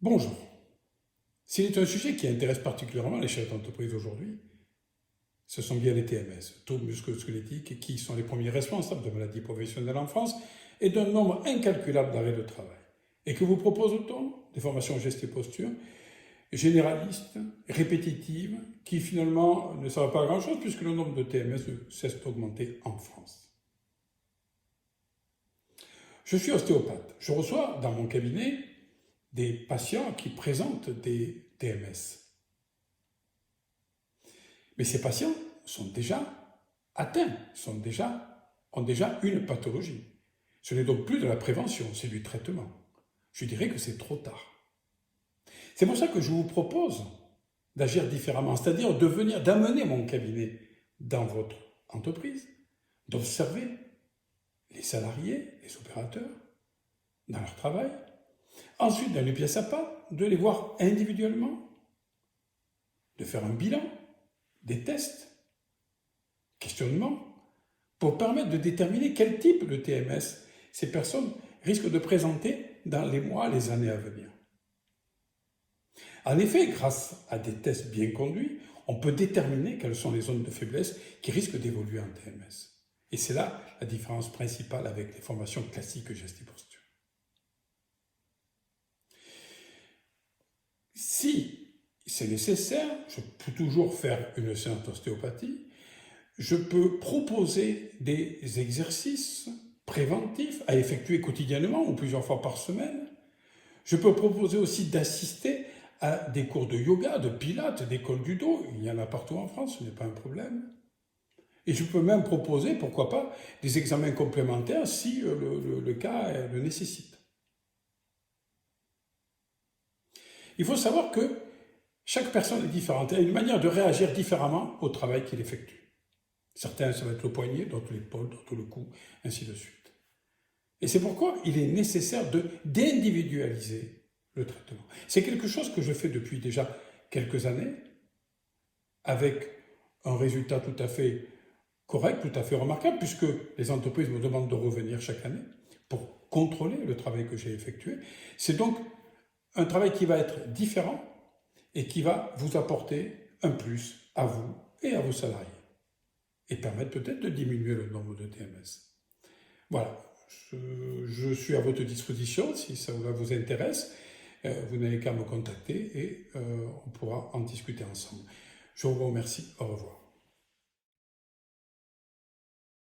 Bonjour. S'il est un sujet qui intéresse particulièrement les chefs d'entreprise aujourd'hui, ce sont bien les TMS, troubles musculo-squelettiques, qui sont les premiers responsables de maladies professionnelles en France et d'un nombre incalculable d'arrêts de travail. Et que vous propose-t-on? Des formations gestes et posture, généralistes, répétitives, qui finalement ne servent pas à grand-chose puisque le nombre de TMS ne cesse d'augmenter en France. Je suis ostéopathe. Je reçois dans mon cabinet des patients qui présentent des TMS. Mais ces patients sont déjà atteints, ont déjà une pathologie. Ce n'est donc plus de la prévention, c'est du traitement. Je dirais que c'est trop tard. C'est pour ça que je vous propose d'agir différemment, c'est-à-dire d'amener mon cabinet dans votre entreprise, d'observer les salariés, les opérateurs, dans leur travail, ensuite d'aller pièce à pas, de les voir individuellement, de faire un bilan, des tests, questionnements, pour permettre de déterminer quel type de TMS ces personnes risquent de présenter dans les mois, les années à venir. En effet, grâce à des tests bien conduits, on peut déterminer quelles sont les zones de faiblesse qui risquent d'évoluer en TMS. Et c'est là la différence principale avec les formations classiques gestes et posture. Si c'est nécessaire, je peux toujours faire une séance d'ostéopathie. Je peux proposer des exercices préventifs à effectuer quotidiennement ou plusieurs fois par semaine. Je peux proposer aussi d'assister à des cours de yoga, de pilates, d'école du dos. Il y en a partout en France, ce n'est pas un problème. Et je peux même proposer, pourquoi pas, des examens complémentaires si le cas le nécessite. Il faut savoir que chaque personne est différente. Elle a une manière de réagir différemment au travail qu'il effectue. Certains, ça va être le poignet, d'autres l'épaule, d'autres le cou, ainsi de suite. Et c'est pourquoi il est nécessaire d'individualiser le traitement. C'est quelque chose que je fais depuis déjà quelques années, avec un résultat tout à fait correct, tout à fait remarquable, puisque les entreprises me demandent de revenir chaque année pour contrôler le travail que j'ai effectué. C'est donc un travail qui va être différent et qui va vous apporter un plus à vous et à vos salariés, et permettre peut-être de diminuer le nombre de TMS. Voilà, je suis à votre disposition si ça vous intéresse. Vous n'avez qu'à me contacter et on pourra en discuter ensemble. Je vous remercie, au revoir.